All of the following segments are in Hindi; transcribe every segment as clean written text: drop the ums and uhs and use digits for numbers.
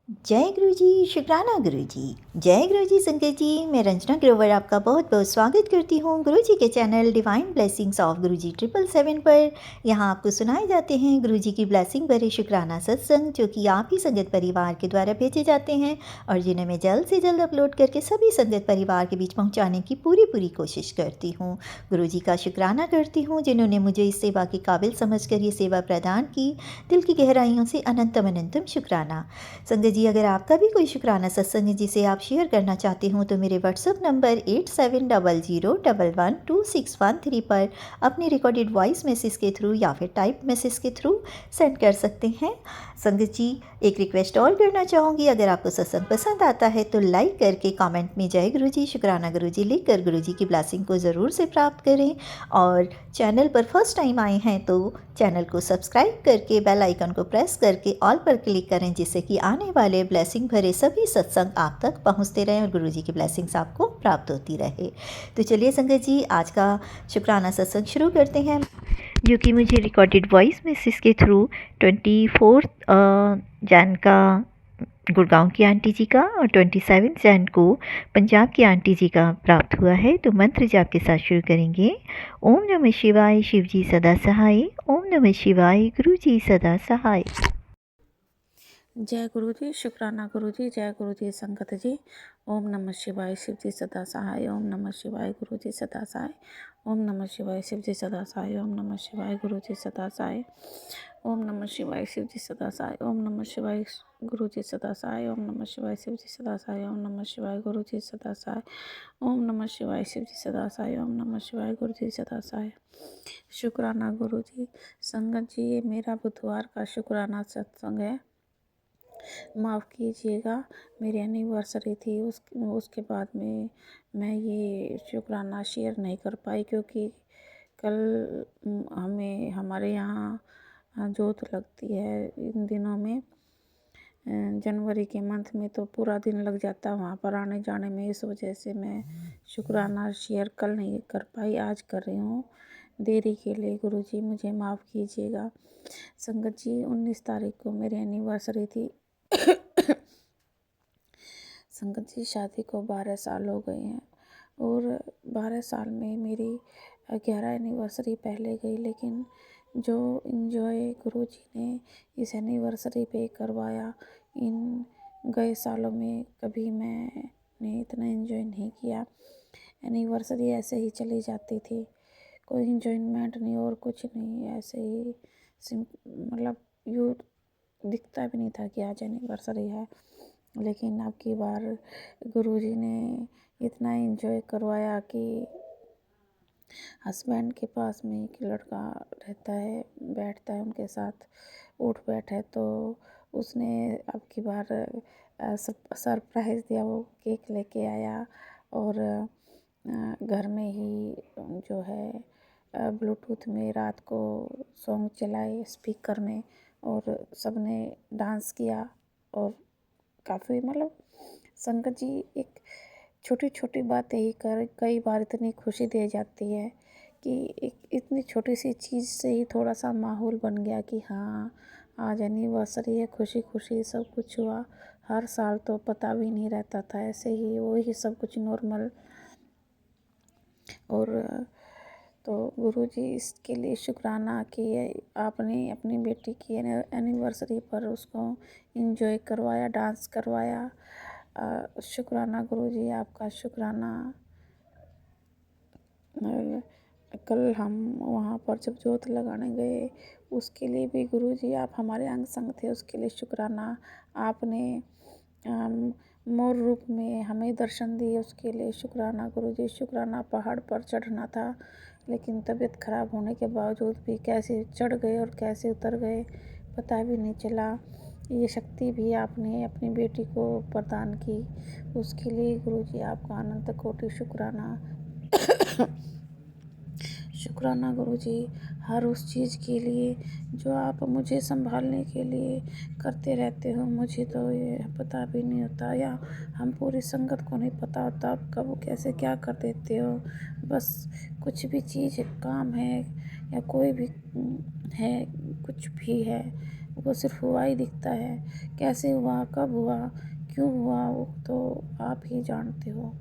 जय गुरु जी, शुक्राना गुरु जी। जय गुरु जी संगत जी, मैं रंजना ग्रोवर आपका बहुत बहुत स्वागत करती हूँ गुरु जी के चैनल डिवाइन ब्लेसिंग्स ऑफ गुरु जी 777 पर। यहाँ आपको सुनाए जाते हैं गुरु जी की ब्लेसिंग भरे शुक्राना सत्संग, जो कि आप ही संगत परिवार के द्वारा भेजे जाते हैं और जिन्हें मैं जल्द से जल्द अपलोड करके सभी संगत परिवार के बीच पहुँचाने की पूरी कोशिश करती हूँ। गुरु जी का शुक्राना करती हूँ जिन्होंने मुझे इस सेवा के काबिल समझ कर ये सेवा प्रदान की। दिल की गहराइयों से अनंतम अनंतम शुक्राना। संगत जी, अगर आपका भी कोई शुक्राना सत्संग है जिसे आप शेयर करना चाहते हो तो मेरे व्हाट्सअप नंबर 8700112613 पर अपनी रिकॉर्डेड वॉइस मैसेज के थ्रू या फिर टाइप मैसेज के थ्रू सेंड कर सकते हैं। संगत जी, एक रिक्वेस्ट और करना चाहूँगी, अगर आपको सत्संग पसंद आता है तो लाइक करके कमेंट में जय गुरु जी, शुक्राना गुरु जी लिख कर गुरु जी की ब्लेसिंग को ज़रूर से प्राप्त करें। और चैनल पर फर्स्ट टाइम आए हैं तो चैनल को सब्सक्राइब करके बेल आइकन को प्रेस करके ऑल पर क्लिक करें, जिससे कि आने वाले ब्लेसिंग भरे सभी सत्संग आप तक पहुंचते रहें और गुरु जी की ब्लेसिंग्स आपको प्राप्त होती रहे। तो चलिए संगत जी, आज का शुक्राना सत्संग शुरू करते हैं, जो कि मुझे रिकॉर्डेड वॉइस मैसेज के थ्रू 24 जैन का गुड़गांव की आंटी जी का और 27 जैन को पंजाब की आंटी जी का प्राप्त हुआ है। तो मंत्र जाप के साथ शुरू करेंगे। ओम नमः शिवाय, शिव जी सदा सहाय। ओम नमः शिवाय, गुरु जी सदा सहाय। जय गुरु जी, शुक्राना गुरु जी, जय गुरु जी संगत जी। ओम नमः शिवाय, शिव जी सदा सहाय। ओम नमः शिवाय, गुरु जी सदा सहाय। ओम नमः शिवाय, शिव जी सदा सहाय। ओम नमः शिवाय, गुरु जी सदा सहाय। ओम नमः शिवाय, शिव जी सदा सहाय। ओम नमः शिवाय, गुरु जी सदा सहाय। ओम नमः शिवाय, शिव जी सदा सहाय। ओम नमः शिवाय, गुरु जी सदा सहाय। ओम नमः शिवाय, शिव जी सदा सहाय। ओम नमः शिवाय, गुरु जी सदा सहाय। शुक्राना गुरु जी। संगत जी, ये मेरा बुधवार का शुक्राना सत्संग है, माफ़ कीजिएगा। मेरी एनिवर्सरी थी, उसके बाद में मैं ये शुक्राना शेयर नहीं कर पाई, क्योंकि कल हमें हमारे यहाँ जोत लगती है इन दिनों में। जनवरी के मंथ में तो पूरा दिन लग जाता है वहाँ पर आने जाने में। इस वजह से मैं शुक्राना शेयर कल नहीं कर पाई, आज कर रही हूँ। देरी के लिए गुरु जी मुझे माफ़ कीजिएगा। संगत जी, 19 तारीख को मेरी एनिवर्सरी थी। संगत जी, शादी को 12 साल हो गए हैं और 12 साल में मेरी 11 एनिवर्सरी पहले गई, लेकिन जो इन्जॉय गुरु जी ने इस एनिवर्सरी पे करवाया, इन गए सालों में कभी मैंने इतना इन्जॉय नहीं किया। एनिवर्सरी ऐसे ही चली जाती थी, कोई इन्जॉयमेंट नहीं और कुछ नहीं, ऐसे ही मतलब यूँ दिखता भी नहीं था कि आज एनिवर्सरी है। लेकिन अब की बार गुरुजी ने इतना एंजॉय करवाया कि हस्बैंड के पास में एक लड़का रहता है, बैठता है उनके साथ, उठ बैठ है, तो उसने अब की बार सरप्राइज़ दिया। वो केक लेके आया और घर में ही जो है ब्लूटूथ में रात को सॉन्ग चलाए स्पीकर में, और सबने डांस किया। और काफ़ी मतलब संगत जी, एक छोटी छोटी बातें ही कर कई बार इतनी खुशी दे जाती है कि एक इतनी छोटी सी चीज़ से ही थोड़ा सा माहौल बन गया कि हाँ, आज एनिवर्सरी है, खुशी खुशी सब कुछ हुआ। हर साल तो पता भी नहीं रहता था, ऐसे ही वही सब कुछ नॉर्मल। और तो गुरुजी, इसके लिए शुक्राना कि आपने अपनी बेटी की एनिवर्सरी पर उसको एंजॉय करवाया, डांस करवाया। शुक्राना गुरुजी, आपका शुक्राना। और कल हम वहाँ पर जब जोत लगाने गए, उसके लिए भी गुरुजी आप हमारे अंग संग थे, उसके लिए शुक्राना। आपने मोर रूप में हमें दर्शन दिए, उसके लिए शुक्राना गुरुजी, शुक्राना। पहाड़ पर चढ़ना था, लेकिन तबीयत ख़राब होने के बावजूद भी कैसे चढ़ गए और कैसे उतर गए पता भी नहीं चला। ये शक्ति भी आपने अपनी बेटी को प्रदान की, उसके लिए गुरुजी आपका अनंत कोटि शुक्राना। शुक्राना गुरुजी, हर उस चीज़ के लिए जो आप मुझे संभालने के लिए करते रहते हो। मुझे तो ये पता भी नहीं होता, या हम पूरी संगत को नहीं पता होता आप कब कैसे क्या कर देते हो। बस कुछ भी चीज़ काम है या कोई भी है, कुछ भी है, वो सिर्फ हुआ ही दिखता है। कैसे हुआ, कब हुआ, क्यों हुआ, वो तो आप ही जानते हो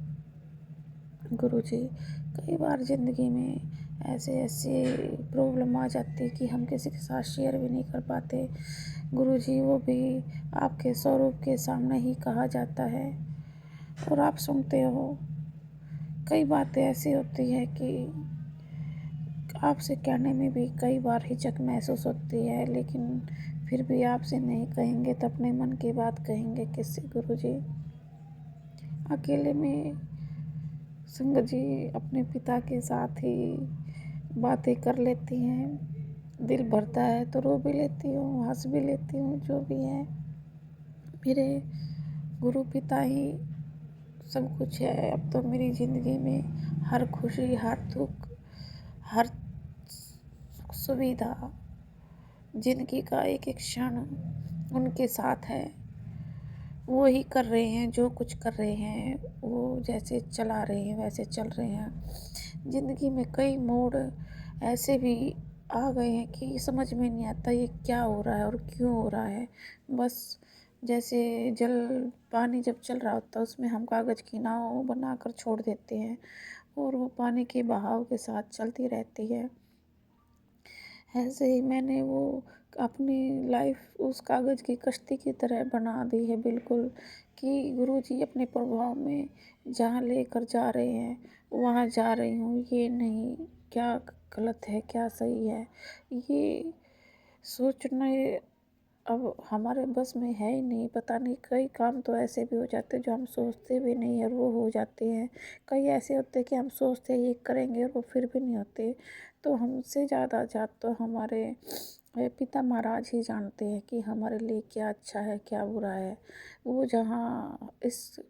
गुरुजी। कई बार ज़िंदगी में ऐसे ऐसे प्रॉब्लम आ जाती है कि हम किसी के साथ शेयर भी नहीं कर पाते गुरुजी। वो भी आपके स्वरूप के सामने ही कहा जाता है और आप सुनते हो। कई बातें ऐसी होती है कि आपसे कहने में भी कई बार हिचक महसूस होती है, लेकिन फिर भी आपसे नहीं कहेंगे तो अपने मन की बात कहेंगे किससे गुरुजी। अकेले में संगत जी अपने पिता के साथ ही बातें कर लेती हैं। दिल भरता है तो रो भी लेती हूँ, हंस भी लेती हूँ, जो भी है। मेरे गुरु पिता ही सब कुछ है। अब तो मेरी ज़िंदगी में हर खुशी, हर दुख, हर सुविधा, ज़िंदगी का एक एक क्षण उनके साथ है। वो ही कर रहे हैं, जो कुछ कर रहे हैं वो जैसे चला रहे हैं वैसे चल रहे हैं। ज़िंदगी में कई मोड़ ऐसे भी आ गए हैं कि समझ में नहीं आता ये क्या हो रहा है और क्यों हो रहा है। बस जैसे जल पानी जब चल रहा होता है उसमें हम कागज़ की नाव बनाकर छोड़ देते हैं और वो पानी के बहाव के साथ चलती रहती है। ऐसे ही मैंने वो अपनी लाइफ उस कागज़ की कश्ती की तरह बना दी है बिल्कुल, कि गुरुजी अपने प्रभाव में जहाँ लेकर जा रहे हैं वहाँ जा रही हूँ। ये नहीं क्या गलत है, क्या सही है, ये सोचना अब हमारे बस में है ही नहीं। पता नहीं कई काम तो ऐसे भी हो जाते हैं जो हम सोचते भी नहीं और वो हो जाते हैं। कई ऐसे होते हैं कि हम सोचते हैं ये करेंगे और वो फिर भी नहीं होते। तो हमसे ज़्यादा तो हमारे पिता महाराज ही जानते हैं कि हमारे लिए क्या अच्छा है, क्या बुरा है। वो जहाँ इस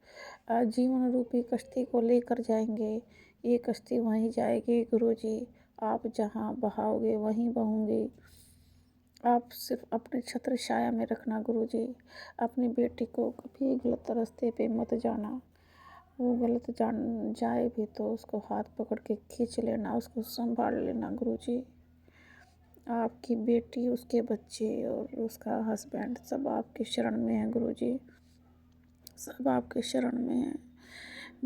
जीवन रूपी कश्ती को लेकर जाएंगे, ये कश्ती वहीं जाएगी गुरुजी। आप जहाँ बहाओगे वहीं बहूँगी। आप सिर्फ अपने छत्र छाया में रखना गुरुजी। अपनी बेटी को कभी गलत रास्ते पे मत जाना। वो गलत जान जाए भी तो उसको हाथ पकड़ के खींच लेना, उसको संभाल लेना गुरुजी। आपकी बेटी, उसके बच्चे और उसका हस्बैंड सब आपके शरण में है गुरुजी। सब आपके शरण में है।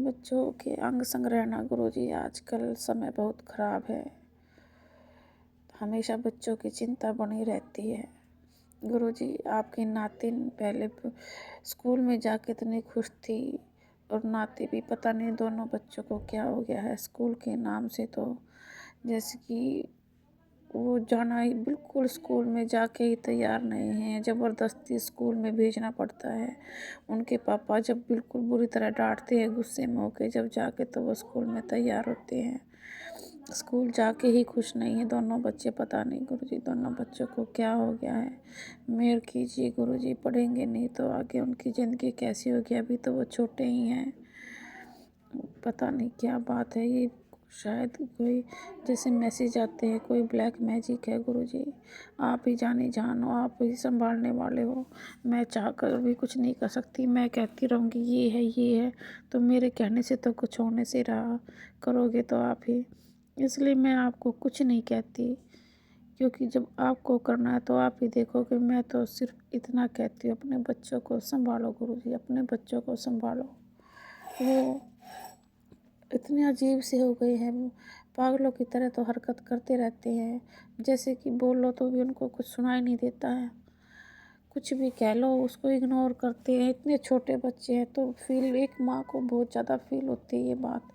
बच्चों के अंग संग रहना गुरुजी। आजकल समय बहुत ख़राब है। हमेशा बच्चों की चिंता बनी रहती है गुरुजी। आपकी नातिन पहले स्कूल में जाके इतनी खुश थी और नाती भी पता नहीं दोनों बच्चों को क्या हो गया है स्कूल के नाम से। तो जैसे कि वो जाना ही बिल्कुल स्कूल में जाके ही तैयार नहीं हैं, ज़बरदस्ती स्कूल में भेजना पड़ता है। उनके पापा जब बिल्कुल बुरी तरह डांटते हैं गुस्से में होके, जब जाके तो वो स्कूल में तैयार होते हैं। स्कूल जाके ही खुश नहीं है दोनों बच्चे। पता नहीं गुरुजी दोनों बच्चों को क्या हो गया है। मेहर कीजिए गुरुजी। पढ़ेंगे नहीं तो आगे उनकी ज़िंदगी कैसी होगी। अभी तो वो छोटे ही हैं। पता नहीं क्या बात है ये। शायद कोई जैसे मैसेज आते हैं, कोई ब्लैक मैजिक है गुरुजी। आप ही जाने जान हो, आप ही संभालने वाले हो। मैं चाह कर भी कुछ नहीं कर सकती। मैं कहती रहूँगी ये है तो मेरे कहने से तो कुछ होने से रहा। करोगे तो आप ही। इसलिए मैं आपको कुछ नहीं कहती, क्योंकि जब आपको करना है तो आप ही देखोगे। मैं तो सिर्फ इतना कहती हूँ, अपने बच्चों को संभालो गुरुजी, अपने बच्चों को संभालो। वो इतने अजीब से हो गए हैं, पागलों की तरह तो हरकत करते रहते हैं। जैसे कि बोलो तो भी उनको कुछ सुनाई नहीं देता है। कुछ भी कह लो उसको इग्नोर करते हैं। इतने छोटे बच्चे हैं तो फील एक माँ को बहुत ज़्यादा फील होती है ये बात।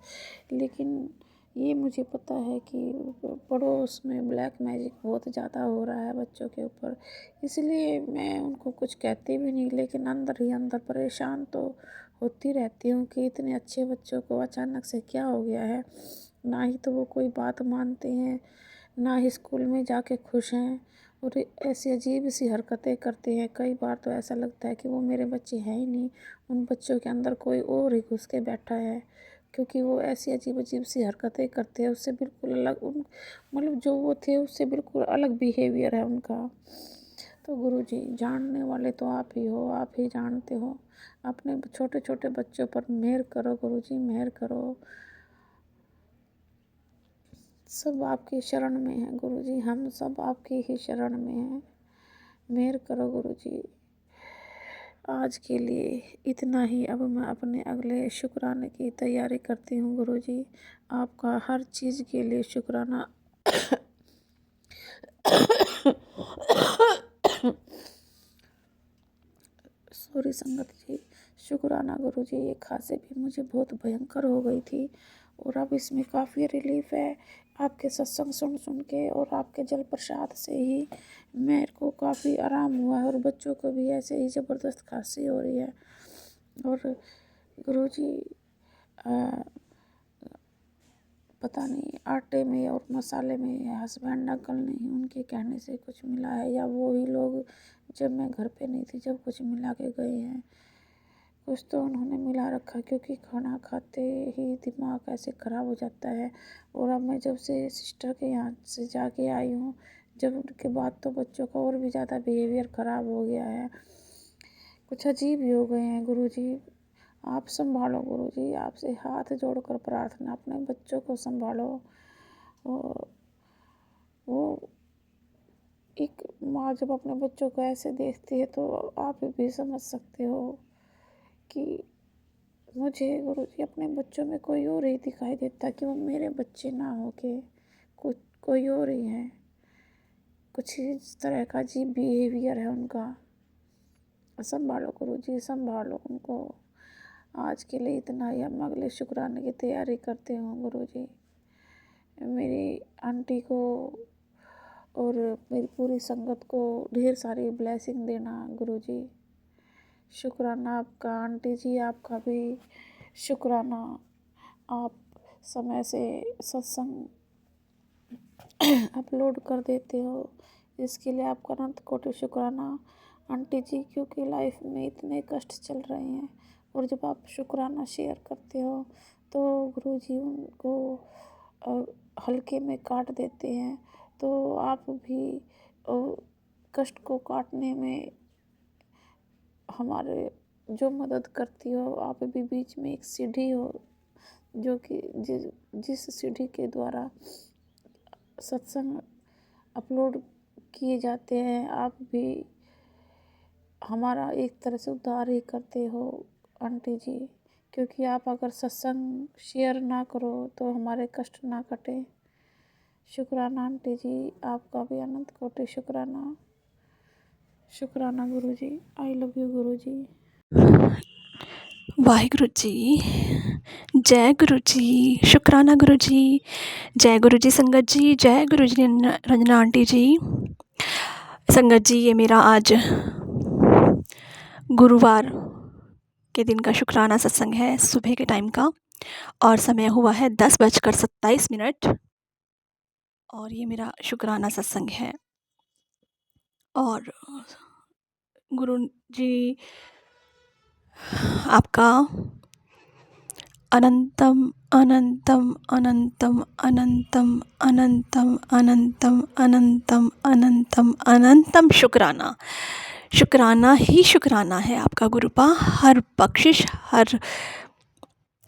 लेकिन ये मुझे पता है कि पड़ोस में ब्लैक मैजिक बहुत ज़्यादा हो रहा है बच्चों के ऊपर। इसलिए मैं उनको कुछ कहती भी नहीं, लेकिन अंदर ही अंदर परेशान तो होती रहती हूँ कि इतने अच्छे बच्चों को अचानक से क्या हो गया है। ना ही तो वो कोई बात मानते हैं, ना ही स्कूल में जाके खुश हैं और ऐसी अजीब सी हरकतें करते हैं। कई बार तो ऐसा लगता है कि वो मेरे बच्चे हैं ही नहीं, उन बच्चों के अंदर कोई और ही घुस के बैठा है। क्योंकि वो ऐसी अजीब अजीब सी हरकतें करते हैं, उससे बिल्कुल अलग उन मतलब जो वो थे उससे बिल्कुल अलग बिहेवियर है उनका। तो गुरुजी जानने वाले तो आप ही हो, आप ही जानते हो। अपने छोटे छोटे बच्चों पर मेहर करो गुरुजी, मेहर करो। सब आपकी शरण में है गुरुजी। हम सब आपकी ही शरण में हैं। मेहर करो गुरुजी। आज के लिए इतना ही। अब मैं अपने अगले शुक्राने की तैयारी करती हूँ गुरुजी। आपका हर चीज़ के लिए शुक्राना। सॉरी संगत जी, शुक्राना गुरुजी। ये खांसी भी मुझे बहुत भयंकर हो गई थी और अब इसमें काफ़ी रिलीफ है आपके सत्संग सुन सुन के, और आपके जल प्रसाद से ही मेरे को काफ़ी आराम हुआ है, और बच्चों को भी ऐसे ही ज़बरदस्त खांसी हो रही है। और गुरुजी पता नहीं आटे में और मसाले में हस्बैंड अंकल नहीं, उनके कहने से कुछ मिला है, या वो ही लोग जब मैं घर पे नहीं थी जब कुछ मिला के गए हैं। कुछ तो उन्होंने मिला रखा, क्योंकि खाना खाते ही दिमाग ऐसे ख़राब हो जाता है। और अब मैं जब से सिस्टर के यहाँ से जाके आई हूँ, जब उनके बाद तो बच्चों का और भी ज़्यादा बिहेवियर ख़राब हो गया है, कुछ अजीब ही हो गए हैं गुरुजी। आप संभालो गुरुजी, आपसे हाथ जोड़कर प्रार्थना, अपने बच्चों को संभालो। और वो एक माँ जब अपने बच्चों को ऐसे देखती है तो आप भी समझ सकते हो कि मुझे गुरुजी अपने बच्चों में कोई और ही दिखाई देता, कि वो मेरे बच्चे ना हो के कुछ कोई और ही है। कुछ इस तरह का अजीब बिहेवियर है उनका। संभालो गुरुजी, संभालो उनको। आज के लिए इतना ही। हम अगले शुक्राने की तैयारी करते हूँ गुरुजी। मेरी आंटी को और मेरी पूरी संगत को ढेर सारी ब्लेसिंग देना गुरुजी। शुक्राना आपका आंटी जी, आपका भी शुक्राना। आप समय से सत्संग अपलोड कर देते हो, इसके लिए आपका अनंत कोटि शुक्राना आंटी जी। क्योंकि लाइफ में इतने कष्ट चल रहे हैं, और जब आप शुक्राना शेयर करते हो तो गुरुजी उनको हल्के में काट देते हैं। तो आप भी कष्ट को काटने में हमारे जो मदद करती हो, आप भी बीच में एक सीढ़ी हो, जो कि जिस सीढ़ी के द्वारा सत्संग अपलोड किए जाते हैं, आप भी हमारा एक तरह से उद्धार ही करते हो आंटी जी। क्योंकि आप अगर सत्संग शेयर ना करो तो हमारे कष्ट ना कटे। शुक्राना आंटी जी, आपका भी अनंत कोटि शुक्राना। शुक्राना गुरुजी, आई लव यू गुरुजी। वाहिगुरु जी, जय गुरु जी, शुक्राना गुरु जी, जय गुरु जी संगत जी, जय गुरु जी रंजना आंटी जी। संगत जी, ये मेरा आज गुरुवार के दिन का शुक्राना सत्संग है, सुबह के टाइम का, और समय हुआ है 10:27। और ये मेरा शुक्राना सत्संग है। और गुरु जी आपका अनंतम अनंतम अनंतम अनंतम अनंतम अनंतम अनंतम अनंतम अनंतम शुक्राना। शुक्राना ही शुक्राना है आपका गुरुपा। हर बख्शिश, हर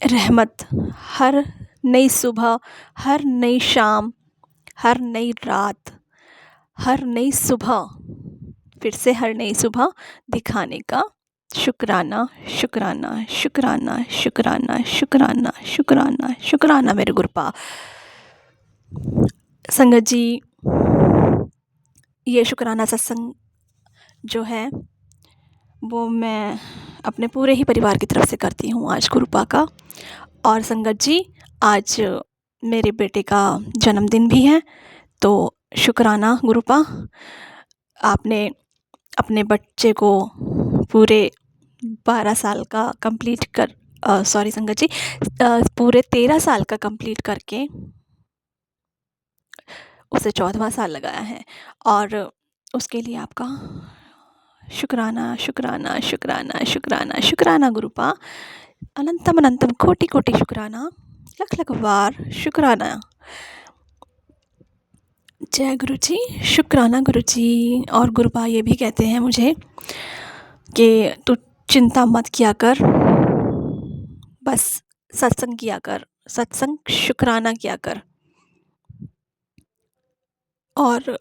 रहमत, हर नई सुबह, हर नई शाम, हर नई रात, हर नई सुबह, फिर से हर नई सुबह दिखाने का शुक्राना शुक्राना शुक्राना शुक्राना शुक्राना शुक्राना शुक्राना मेरे गुरुपा। संगत जी, ये शुक्राना सत्संग जो है वो मैं अपने पूरे ही परिवार की तरफ से करती हूँ आज गुरुपा का। और संगत जी, आज मेरे बेटे का जन्मदिन भी है, तो शुक्राना गुरुपा, आपने अपने बच्चे को पूरे 12 साल का कंप्लीट कर सॉरी संगत जी, पूरे 13 साल का कंप्लीट करके उसे 14वां साल लगाया है। और उसके लिए आपका शुक्राना शुक्राना शुक्राना शुक्राना शुक्राना गुरुपा। अनंतम अनंतम कोटि कोटि शुक्राना, लख लख बार शुक्राना। जय गुरु जी, शुक्राना गुरु जी। और गुरुपा ये भी कहते हैं मुझे कि तू चिंता मत किया कर, बस सत्संग किया कर, सत्संग शुक्राना किया कर। और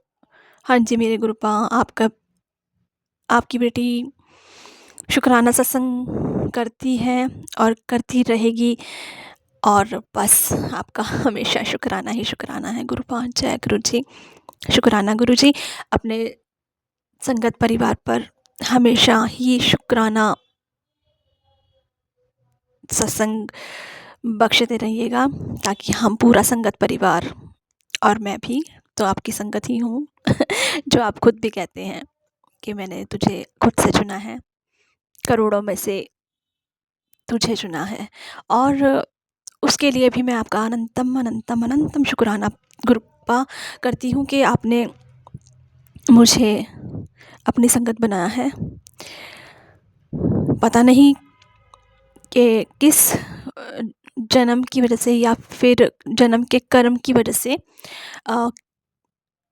हाँ जी मेरे गुरुपा, आपका आपकी बेटी शुक्राना सत्संग करती है और करती रहेगी, और बस आपका हमेशा शुक्राना ही शुक्राना है। गुरुपाद जय गुरु जी। शुक्राना गुरु जी, अपने संगत परिवार पर हमेशा ही शुक्राना सत्संग बख्शते रहिएगा, ताकि हम पूरा संगत परिवार, और मैं भी तो आपकी संगत ही हूँ जो आप खुद भी कहते हैं कि मैंने तुझे खुद से चुना है, करोड़ों में से तुझे चुना है। और उसके लिए भी मैं आपका अनंतम अनंतम अनंतम शुक्राना गुरुपा करती हूँ कि आपने मुझे अपनी संगत बनाया है। पता नहीं कि किस जन्म की वजह से, या फिर जन्म के कर्म की वजह से,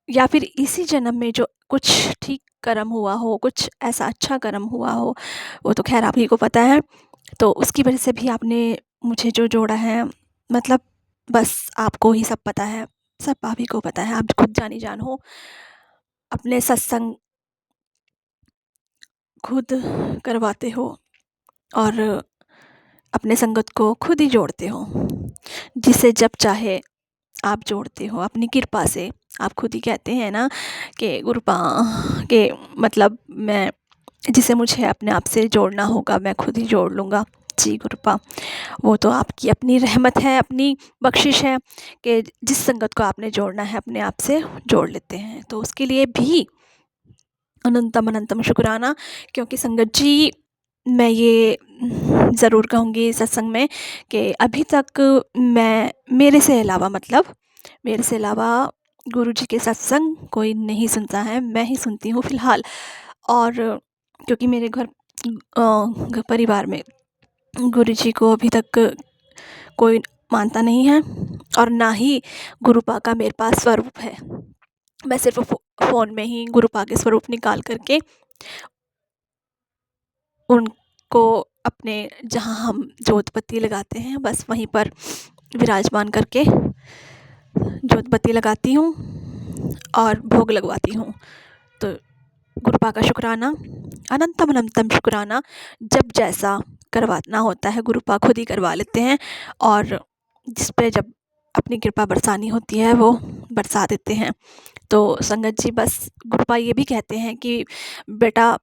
या फिर इसी जन्म में जो कुछ ठीक कर्म हुआ हो, कुछ ऐसा अच्छा कर्म हुआ हो, वो तो खैर आप ही को पता है। तो उसकी वजह से भी आपने मुझे जो जोड़ा है, मतलब बस आपको ही सब पता है, सब आप ही को पता है। आप खुद जानी जान हो, अपने सत्संग खुद करवाते हो और अपने संगत को खुद ही जोड़ते हो, जिसे जब चाहे आप जोड़ते हो अपनी कृपा से। आप खुद ही कहते हैं ना कि गुरुपा के मतलब मैं, जिसे मुझे अपने आप से जोड़ना होगा मैं खुद ही जोड़ लूँगा। जी गुरुपा, वो तो आपकी अपनी रहमत है, अपनी बख्शिश है कि जिस संगत को आपने जोड़ना है अपने आप से जोड़ लेते हैं। तो उसके लिए भी अनंतम अनंतम शुक्राना। क्योंकि संगत जी, मैं ये ज़रूर कहूँगी सत्संग में कि अभी तक मेरे से अलावा गुरुजी के सत्संग कोई नहीं सुनता है, मैं ही सुनती हूँ फ़िलहाल। और क्योंकि मेरे घर परिवार में गुरुजी को अभी तक कोई मानता नहीं है, और ना ही गुरुपा का मेरे पास स्वरूप है। मैं सिर्फ फ़ोन में ही गुरुपा के स्वरूप निकाल करके उनको अपने, जहाँ हम जोत बत्ती लगाते हैं, बस वहीं पर विराजमान करके जोत बत्ती लगाती हूँ और भोग लगवाती हूँ। तो गुरुपा का शुक्राना, अनंतम अनंतम शुक्राना। जब जैसा करवाना होता है गुरुपा खुद ही करवा लेते हैं, और जिस पे जब अपनी कृपा बरसानी होती है वो बरसा देते हैं। तो संगत जी, बस गुरुपा ये भी कहते हैं कि बेटा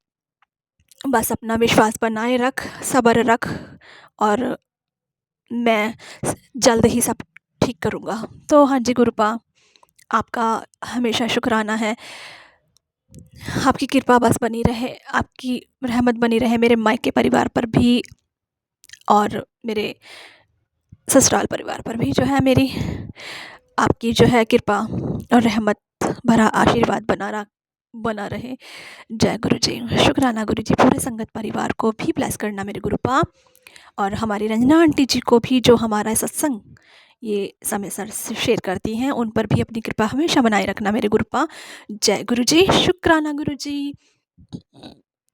बस अपना विश्वास बनाए रख, सब्र रख, और मैं जल्द ही सब ठीक करूँगा। तो हाँ जी गुरुपा, आपका हमेशा शुक्राना है। आपकी कृपा बस बनी रहे, आपकी रहमत बनी रहे मेरे मायके परिवार पर भी, और मेरे ससुराल परिवार पर भी जो है मेरी, आपकी जो है कृपा और रहमत भरा आशीर्वाद बना रहे। जय गुरु जी। शुक्राना गुरु जी। पूरे संगत परिवार को भी ब्लेस करना मेरे गुरुपा, और हमारी रंजना आंटी जी को भी, जो हमारा सत्संग ये समय सर से शेयर करती हैं, उन पर भी अपनी कृपा हमेशा बनाए रखना मेरे गुरुपा। जय गुरु जी। शुक्राना गुरु जी।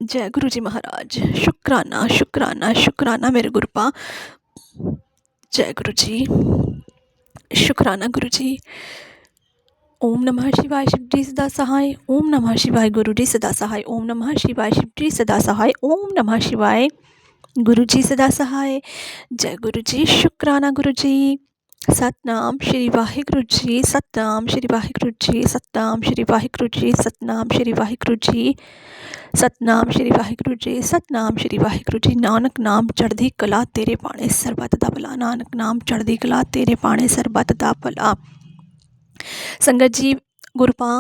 जय गुरु जी महाराज। शुक्राना शुक्राना शुक्राना मेरे गुरुपा। जय गुरु जी। शुक्राना गुरु जी। ओम नमः शिवाय शिवजी सदा सहाय। ओम नमः शिवाय गुरुजी सदा सहाय। ओम नमः शिवाय शिवजी सदा सहाय। ओम नमः शिवाय गुरुजी सदा सहाय। जय गुरु जी। शुक्राना गुरु जी। सतनाम श्री वाहिगुरु जी। सतनाम श्री वाहिगुरु जी। सतनाम श्री वाहिगुरु जी। सतनाम श्री वाहिगुरु जी। सतनाम श्री वाहिगुरु जी। सतनाम श्री वाहिगुरु जी। नानक नाम चढ़दी कला तेरे पाणे सरबत दा भला। नानक नाम चढ़दी कला तेरे पाणे सरबत दा भला। संगत जी, गुरुपा,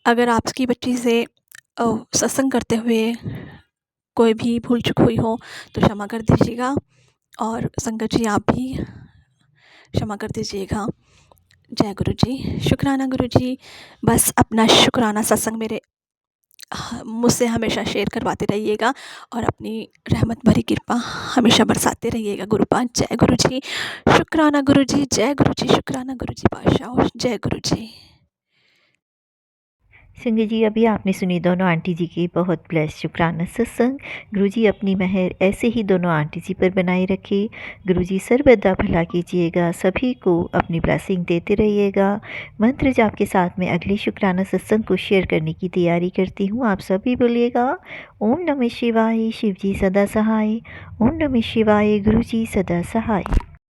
अगर आपकी बच्ची से सत्संग करते हुए कोई भी भूल चूक हुई हो तो क्षमा कर दीजिएगा, और संगत जी आप भी क्षमा कर दीजिएगा। जय गुरु जी। शुक्राना गुरु जी। बस अपना शुक्राना सत्संग मुझसे हमेशा शेयर करवाते रहिएगा, और अपनी रहमत भरी कृपा हमेशा बरसाते रहिएगा गुरुपा। जय गुरु जी। शुक्राना गुरु जी। जय गुरु जी। शुक्राना गुरु जी। पातशाह जय गुरु जी। संगत जी, अभी आपने सुनी दोनों आंटी जी की बहुत ब्लेस शुक्राना सत्संग। गुरुजी अपनी मेहर ऐसे ही दोनों आंटी जी पर बनाए रखे। गुरुजी सर्वदा भला कीजिएगा, सभी को अपनी ब्लेसिंग देते रहिएगा। मंत्र जाप के साथ में अगले शुक्राना सत्संग को शेयर करने की तैयारी करती हूँ। आप सभी बोलिएगा ओम नमः शिवाय, शिवजी सदा सहाय। ओम नमः शिवाय, गुरुजी सदा सहाय।